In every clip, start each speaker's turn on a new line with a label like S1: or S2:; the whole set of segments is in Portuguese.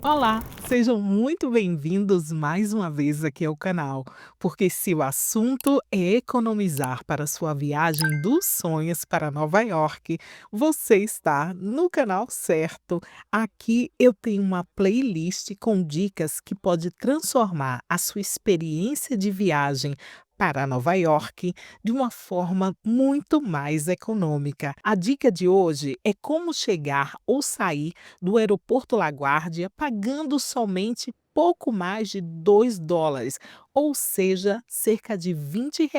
S1: Olá, sejam muito bem-vindos mais uma vez aqui ao canal, porque se o assunto é economizar para sua viagem dos sonhos para Nova York, você está no canal certo. Aqui eu tenho uma playlist com dicas que pode transformar a sua experiência de viagem para Nova York de uma forma muito mais econômica. A dica de hoje é como chegar ou sair do aeroporto LaGuardia pagando somente pouco mais de $2, ou seja, cerca de R$ 20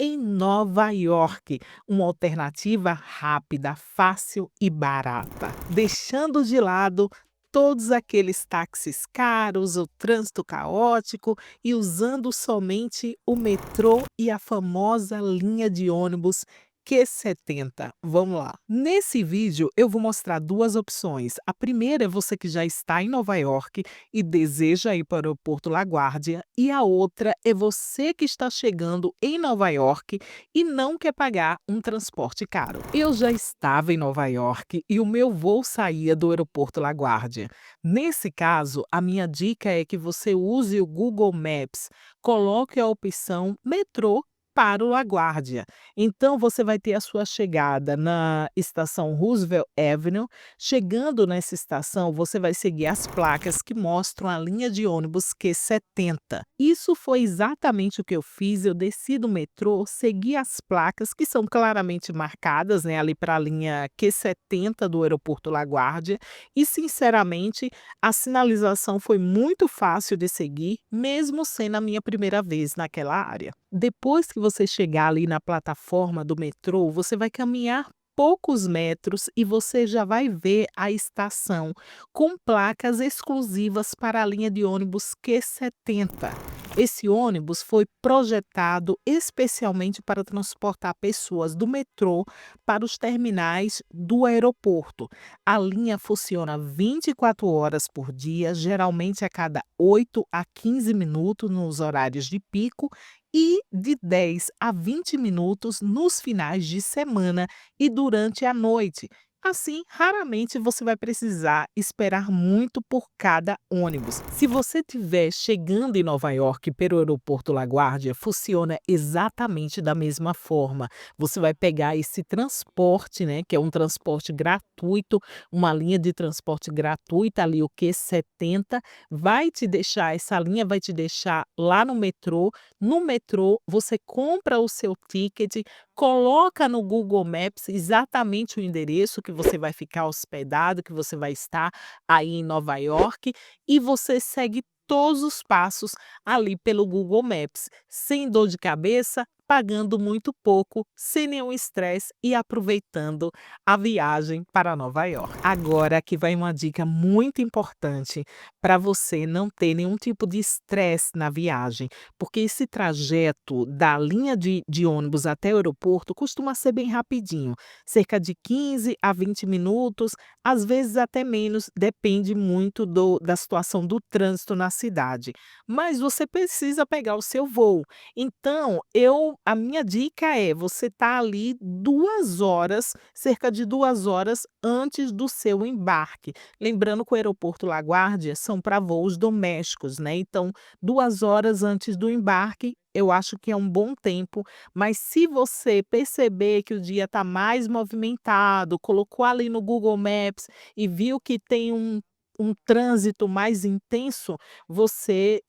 S1: em Nova York, uma alternativa rápida, fácil e barata, deixando de lado todos aqueles táxis caros, o trânsito caótico e usando somente o metrô e a famosa linha de ônibus Q70. Vamos lá. Nesse vídeo eu vou mostrar duas opções. A primeira é você que já está em Nova York e deseja ir para o aeroporto LaGuardia, e a outra é você que está chegando em Nova York e não quer pagar um transporte caro. Eu já estava em Nova York e o meu voo saía do aeroporto LaGuardia. Nesse caso, a minha dica é que você use o Google Maps, coloque a opção metrô para o LaGuardia. Então você vai ter a sua chegada na estação Roosevelt Avenue. Chegando nessa estação, você vai seguir as placas que mostram a linha de ônibus Q70. Isso foi exatamente o que eu fiz. Eu desci do metrô, segui as placas que são claramente marcadas, né, ali para a linha Q70 do aeroporto LaGuardia, e sinceramente a sinalização foi muito fácil de seguir, mesmo sendo a minha primeira vez naquela área. Depois que você chegar ali na plataforma do metrô, você vai caminhar poucos metros e você já vai ver a estação com placas exclusivas para a linha de ônibus Q70. Esse ônibus foi projetado especialmente para transportar pessoas do metrô para os terminais do aeroporto. A linha funciona 24 horas por dia, geralmente a cada 8 a 15 minutos nos horários de pico e de 10 a 20 minutos nos finais de semana e durante a noite. Assim, raramente você vai precisar esperar muito por cada ônibus. Se você estiver chegando em Nova York pelo aeroporto LaGuardia, funciona exatamente da mesma forma. Você vai pegar esse transporte, né, que é um transporte gratuito, uma linha de transporte gratuita ali, o Q70, vai te deixar, essa linha vai te deixar lá no metrô. No metrô, você compra o seu ticket, coloca no Google Maps exatamente o endereço que você vai ficar hospedado, que você vai estar aí em Nova York, e você segue todos os passos ali pelo Google Maps, sem dor de cabeça, pagando muito pouco, sem nenhum estresse e aproveitando a viagem para Nova York. Agora aqui vai uma dica muito importante para você não ter nenhum tipo de estresse na viagem, porque esse trajeto da linha de ônibus até o aeroporto costuma ser bem rapidinho, cerca de 15 a 20 minutos, às vezes até menos, depende muito da situação do trânsito na cidade. Mas você precisa pegar o seu voo. Então, a minha dica é você estar ali 2 horas, cerca de 2 horas antes do seu embarque. Lembrando que o aeroporto LaGuardia são para voos domésticos, né, então 2 horas antes do embarque, eu acho que é um bom tempo, mas se você perceber que o dia está mais movimentado, colocou ali no Google Maps e viu que tem um trânsito mais intenso, você,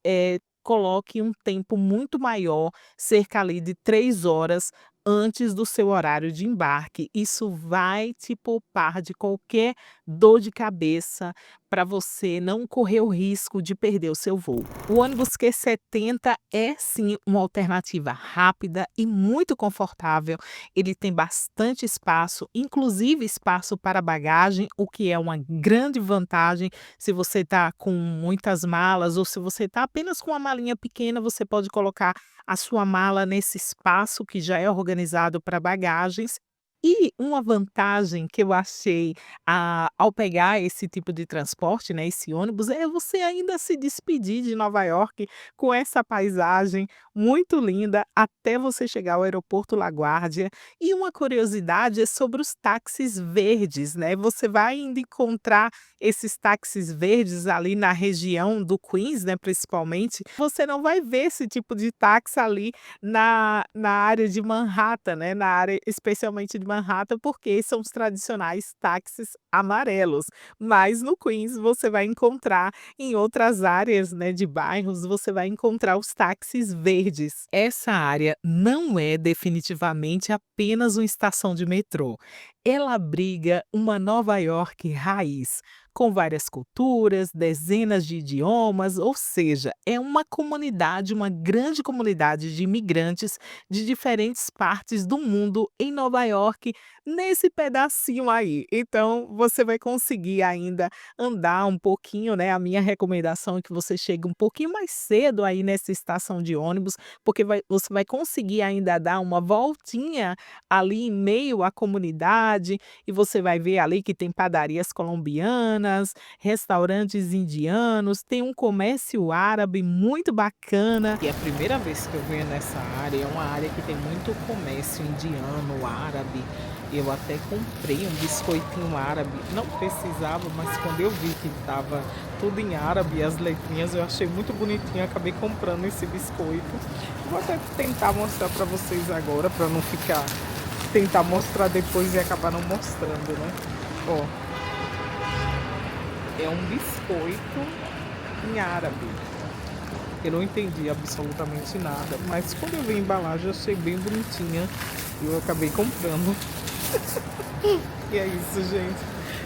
S1: coloque um tempo muito maior, cerca ali de 3 horas antes do seu horário de embarque. Isso vai te poupar de qualquer dor de cabeça, para você não correr o risco de perder o seu voo. O ônibus Q70 é sim uma alternativa rápida e muito confortável. Ele tem bastante espaço, inclusive espaço para bagagem, o que é uma grande vantagem se você está com muitas malas ou se você está apenas com uma malinha pequena, você pode colocar a sua mala nesse espaço que já é organizado para bagagens E uma vantagem que eu achei, ao pegar esse tipo de transporte, né, esse ônibus, é você ainda se despedir de Nova York com essa paisagem muito linda até você chegar ao aeroporto LaGuardia. E uma curiosidade é sobre os táxis verdes, né, você vai ainda encontrar esses táxis verdes ali na região do Queens, né, principalmente. Você não vai ver esse tipo de táxi ali na área de Manhattan, né, na área especialmente de Manhattan, porque são os tradicionais táxis amarelos, mas no Queens você vai encontrar em outras áreas, né, de bairros, você vai encontrar os táxis verdes. Essa área não é definitivamente apenas uma estação de metrô, ela abriga uma Nova York raiz, com várias culturas, dezenas de idiomas, ou seja, é uma comunidade, uma grande comunidade de imigrantes de diferentes partes do mundo em Nova York, nesse pedacinho aí. Então, você vai conseguir ainda andar um pouquinho, né? A minha recomendação é que você chegue um pouquinho mais cedo aí nessa estação de ônibus, porque você vai conseguir ainda dar uma voltinha ali em meio à comunidade e você vai ver ali que tem padarias colombianas, restaurantes indianos, tem um comércio árabe muito bacana. E é a primeira vez que eu venho nessa área, é uma área que tem muito comércio indiano, árabe. Eu até comprei um biscoitinho árabe, não precisava, mas quando eu vi que estava tudo em árabe, as letrinhas, eu achei muito bonitinho, acabei comprando esse biscoito. Vou até tentar mostrar para vocês agora, para não ficar tentar mostrar depois e acabar não mostrando, né. Ó, é um biscoito em árabe. Eu não entendi absolutamente nada, mas quando eu vi a embalagem eu achei bem bonitinha e eu acabei comprando. E é isso, gente.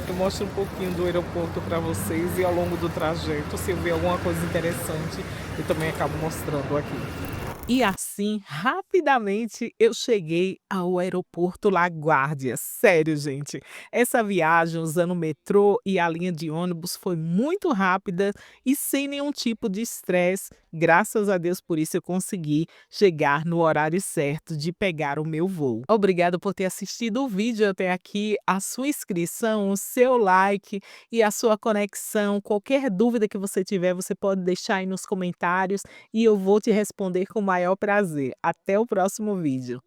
S1: Eu mostro um pouquinho do aeroporto para vocês e ao longo do trajeto, se eu ver alguma coisa interessante, eu também acabo mostrando aqui. E assim, rapidamente, eu cheguei ao aeroporto LaGuardia. Sério, gente, essa viagem usando o metrô e a linha de ônibus foi muito rápida e sem nenhum tipo de estresse. Graças a Deus por isso eu consegui chegar no horário certo de pegar o meu voo. Obrigado por ter assistido o vídeo até aqui. A sua inscrição, o seu like e a sua conexão. Qualquer dúvida que você tiver, você pode deixar aí nos comentários e eu vou te responder com o maior prazer. Até o próximo vídeo.